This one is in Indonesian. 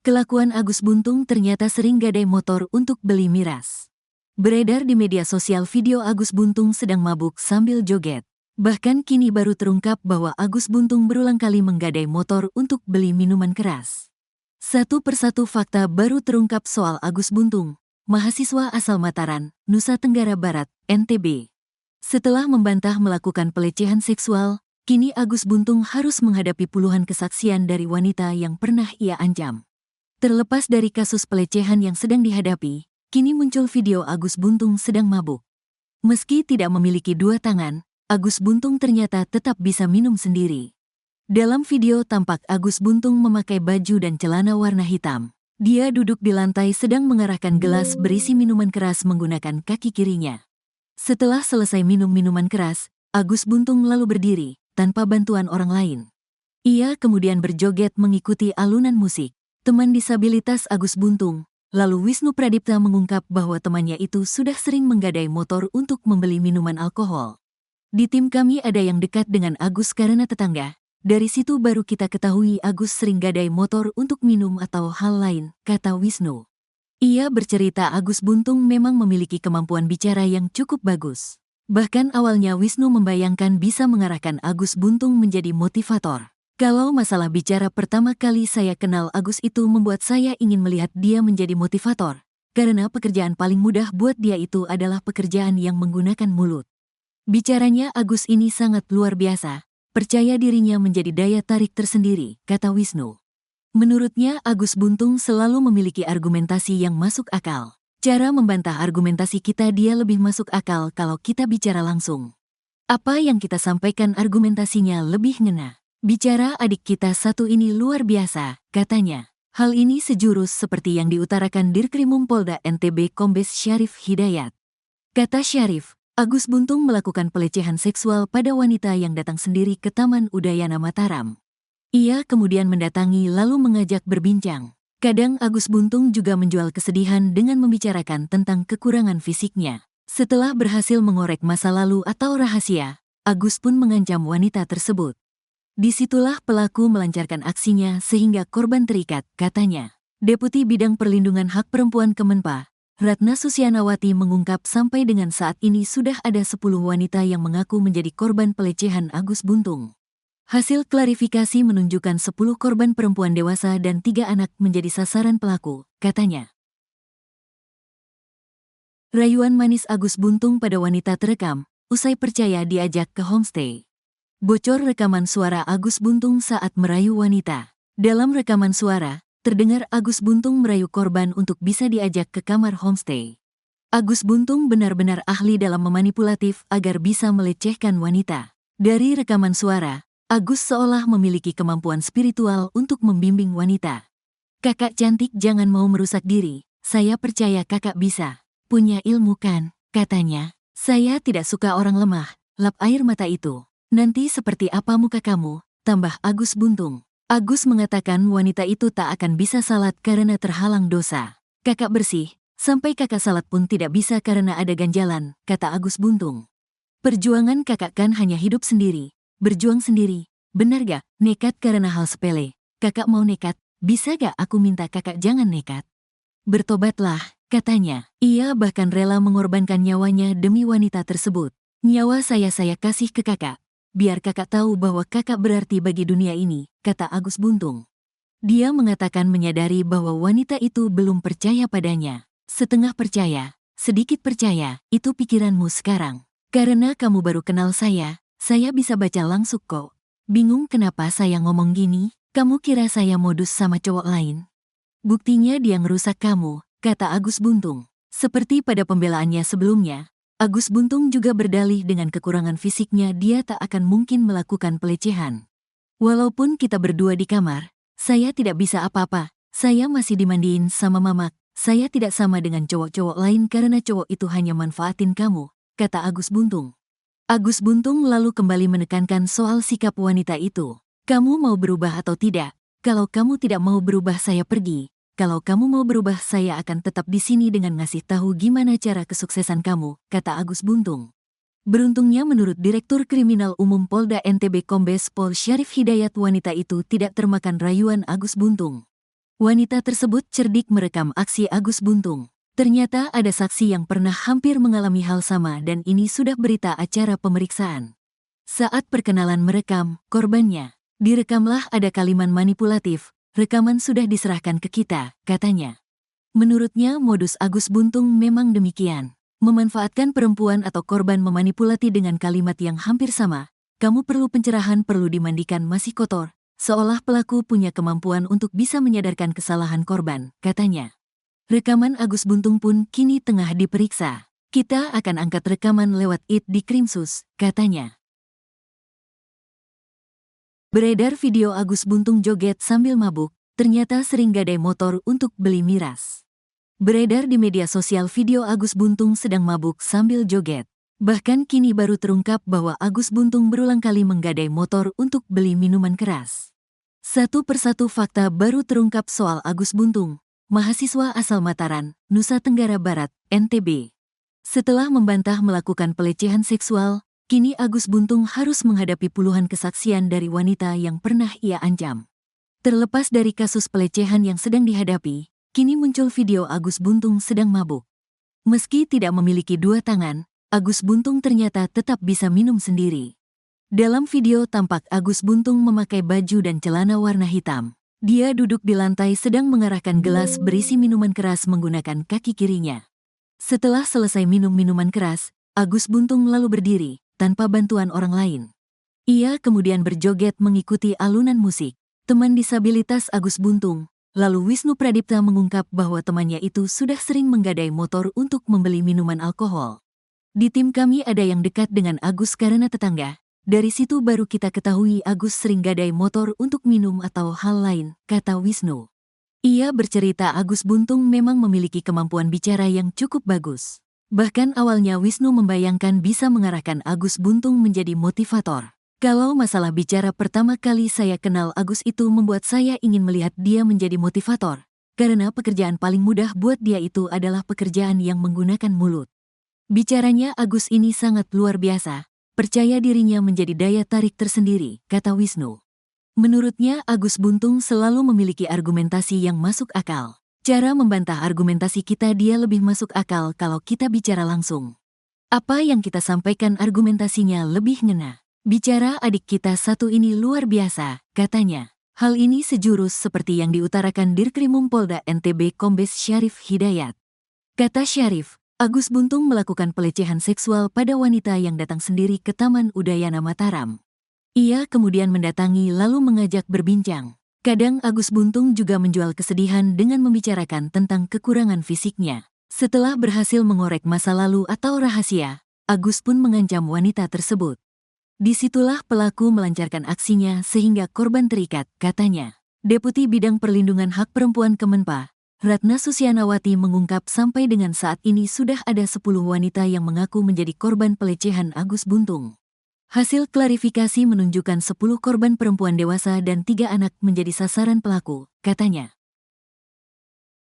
Kelakuan Agus Buntung ternyata sering gadai motor untuk beli miras. Beredar di media sosial video Agus Buntung sedang mabuk sambil joget. Bahkan kini baru terungkap bahwa Agus Buntung berulang kali menggadai motor untuk beli minuman keras. Satu persatu fakta baru terungkap soal Agus Buntung, mahasiswa asal Mataram, Nusa Tenggara Barat, NTB. Setelah membantah melakukan pelecehan seksual, kini Agus Buntung harus menghadapi puluhan kesaksian dari wanita yang pernah ia ancam. Terlepas dari kasus pelecehan yang sedang dihadapi, kini muncul video Agus Buntung sedang mabuk. Meski tidak memiliki dua tangan, Agus Buntung ternyata tetap bisa minum sendiri. Dalam video tampak Agus Buntung memakai baju dan celana warna hitam. Dia duduk di lantai sedang mengarahkan gelas berisi minuman keras menggunakan kaki kirinya. Setelah selesai minum minuman keras, Agus Buntung lalu berdiri, tanpa bantuan orang lain. Ia kemudian berjoget mengikuti alunan musik. Teman disabilitas Agus Buntung, lalu Wisnu Pradipta mengungkap bahwa temannya itu sudah sering menggadai motor untuk membeli minuman alkohol. Di tim kami ada yang dekat dengan Agus karena tetangga. Dari situ baru kita ketahui Agus sering gadai motor untuk minum atau hal lain, kata Wisnu. Ia bercerita Agus Buntung memang memiliki kemampuan bicara yang cukup bagus. Bahkan awalnya Wisnu membayangkan bisa mengarahkan Agus Buntung menjadi motivator. Kalau masalah bicara pertama kali saya kenal Agus itu membuat saya ingin melihat dia menjadi motivator. Karena pekerjaan paling mudah buat dia itu adalah pekerjaan yang menggunakan mulut. Bicaranya Agus ini sangat luar biasa. Percaya dirinya menjadi daya tarik tersendiri, kata Wisnu. Menurutnya Agus Buntung selalu memiliki argumentasi yang masuk akal. Cara membantah argumentasi kita dia lebih masuk akal kalau kita bicara langsung. Apa yang kita sampaikan argumentasinya lebih ngena. Bicara adik kita satu ini luar biasa, katanya. Hal ini sejurus seperti yang diutarakan Dirkrimum Polda NTB Kombes Syarif Hidayat. Kata Syarif, Agus Buntung melakukan pelecehan seksual pada wanita yang datang sendiri ke Taman Udayana Mataram. Ia kemudian mendatangi lalu mengajak berbincang. Kadang Agus Buntung juga menjual kesedihan dengan membicarakan tentang kekurangan fisiknya. Setelah berhasil mengorek masa lalu atau rahasia, Agus pun mengancam wanita tersebut. Disitulah pelaku melancarkan aksinya sehingga korban terikat, katanya. Deputi Bidang Perlindungan Hak Perempuan Kemenpa, Ratna Susianawati mengungkap sampai dengan saat ini sudah ada 10 wanita yang mengaku menjadi korban pelecehan Agus Buntung. Hasil klarifikasi menunjukkan 10 korban perempuan dewasa dan 3 anak menjadi sasaran pelaku, katanya. Rayuan manis Agus Buntung pada wanita terekam, usai percaya diajak ke homestay. Bocor rekaman suara Agus Buntung saat merayu wanita. Dalam rekaman suara, terdengar Agus Buntung merayu korban untuk bisa diajak ke kamar homestay. Agus Buntung benar-benar ahli dalam memanipulatif agar bisa melecehkan wanita. Dari rekaman suara, Agus seolah memiliki kemampuan spiritual untuk membimbing wanita. Kakak cantik jangan mau merusak diri, saya percaya kakak bisa. Punya ilmu kan, katanya. Saya tidak suka orang lemah, lap air mata itu. Nanti seperti apa muka kamu, tambah Agus Buntung. Agus mengatakan wanita itu tak akan bisa salat karena terhalang dosa. Kakak bersih, sampai kakak salat pun tidak bisa karena ada ganjalan, kata Agus Buntung. Perjuangan kakak kan hanya hidup sendiri, berjuang sendiri. Benar gak, nekat karena hal sepele. Kakak mau nekat, bisa gak aku minta kakak jangan nekat? Bertobatlah, katanya. Ia bahkan rela mengorbankan nyawanya demi wanita tersebut. Nyawa saya kasih ke kakak. Biar kakak tahu bahwa kakak berarti bagi dunia ini, kata Agus Buntung. Dia mengatakan menyadari bahwa wanita itu belum percaya padanya. Setengah percaya, sedikit percaya, itu pikiranmu sekarang. Karena kamu baru kenal saya bisa baca langsung kok. Bingung kenapa saya ngomong gini, kamu kira saya modus sama cowok lain? Buktinya dia ngerusak kamu, kata Agus Buntung. Seperti pada pembelaannya sebelumnya, Agus Buntung juga berdalih dengan kekurangan fisiknya dia tak akan mungkin melakukan pelecehan. Walaupun kita berdua di kamar, saya tidak bisa apa-apa, saya masih dimandiin sama mama, saya tidak sama dengan cowok-cowok lain karena cowok itu hanya manfaatin kamu, kata Agus Buntung. Agus Buntung lalu kembali menekankan soal sikap wanita itu. Kamu mau berubah atau tidak? Kalau kamu tidak mau berubah saya pergi. Kalau kamu mau berubah saya akan tetap di sini dengan ngasih tahu gimana cara kesuksesan kamu, kata Agus Buntung. Beruntungnya menurut Direktur Kriminal Umum Polda NTB Kombes Pol Syarif Hidayat wanita itu tidak termakan rayuan Agus Buntung. Wanita tersebut cerdik merekam aksi Agus Buntung. Ternyata ada saksi yang pernah hampir mengalami hal sama dan ini sudah berita acara pemeriksaan. Saat perkenalan merekam, korbannya direkamlah ada kalimat manipulatif, rekaman sudah diserahkan ke kita, katanya. Menurutnya modus Agus Buntung memang demikian. Memanfaatkan perempuan atau korban memanipulasi dengan kalimat yang hampir sama. Kamu perlu pencerahan, perlu dimandikan, masih kotor. Seolah pelaku punya kemampuan untuk bisa menyadarkan kesalahan korban, katanya. Rekaman Agus Buntung pun kini tengah diperiksa. Kita akan angkat rekaman lewat IT di Krimsus, katanya. Beredar video Agus Buntung joget sambil mabuk, ternyata sering gadai motor untuk beli miras. Beredar di media sosial video Agus Buntung sedang mabuk sambil joget. Bahkan kini baru terungkap bahwa Agus Buntung berulang kali menggadai motor untuk beli minuman keras. Satu persatu fakta baru terungkap soal Agus Buntung, mahasiswa asal Mataram, Nusa Tenggara Barat, NTB. Setelah membantah melakukan pelecehan seksual, kini Agus Buntung harus menghadapi puluhan kesaksian dari wanita yang pernah ia ancam. Terlepas dari kasus pelecehan yang sedang dihadapi, kini muncul video Agus Buntung sedang mabuk. Meski tidak memiliki dua tangan, Agus Buntung ternyata tetap bisa minum sendiri. Dalam video tampak Agus Buntung memakai baju dan celana warna hitam. Dia duduk di lantai sedang mengarahkan gelas berisi minuman keras menggunakan kaki kirinya. Setelah selesai minum minuman keras, Agus Buntung lalu berdiri, tanpa bantuan orang lain. Ia kemudian berjoget mengikuti alunan musik. Teman disabilitas Agus Buntung, lalu Wisnu Pradipta mengungkap bahwa temannya itu sudah sering menggadai motor untuk membeli minuman alkohol. Di tim kami ada yang dekat dengan Agus karena tetangga. Dari situ baru kita ketahui Agus sering gadai motor untuk minum atau hal lain, kata Wisnu. Ia bercerita Agus Buntung memang memiliki kemampuan bicara yang cukup bagus. Bahkan awalnya Wisnu membayangkan bisa mengarahkan Agus Buntung menjadi motivator. Kalau masalah bicara, pertama kali saya kenal Agus itu membuat saya ingin melihat dia menjadi motivator. Karena pekerjaan paling mudah buat dia itu adalah pekerjaan yang menggunakan mulut. Bicaranya Agus ini sangat luar biasa. Percaya dirinya menjadi daya tarik tersendiri, kata Wisnu. Menurutnya Agus Buntung selalu memiliki argumentasi yang masuk akal. Cara membantah argumentasi kita dia lebih masuk akal kalau kita bicara langsung. Apa yang kita sampaikan argumentasinya lebih ngena. Bicara adik kita satu ini luar biasa, katanya. Hal ini sejurus seperti yang diutarakan Dirkrimum Polda NTB Kombes Syarif Hidayat. Kata Syarif, Agus Buntung melakukan pelecehan seksual pada wanita yang datang sendiri ke Taman Udayana Mataram. Ia kemudian mendatangi lalu mengajak berbincang. Kadang Agus Buntung juga menjual kesedihan dengan membicarakan tentang kekurangan fisiknya. Setelah berhasil mengorek masa lalu atau rahasia, Agus pun mengancam wanita tersebut. Disitulah pelaku melancarkan aksinya sehingga korban terikat, katanya. Deputi Bidang Perlindungan Hak Perempuan Kemenpa, Ratna Susyanawati mengungkap sampai dengan saat ini sudah ada 10 wanita yang mengaku menjadi korban pelecehan Agus Buntung. Hasil klarifikasi menunjukkan 10 korban perempuan dewasa dan 3 anak menjadi sasaran pelaku, katanya.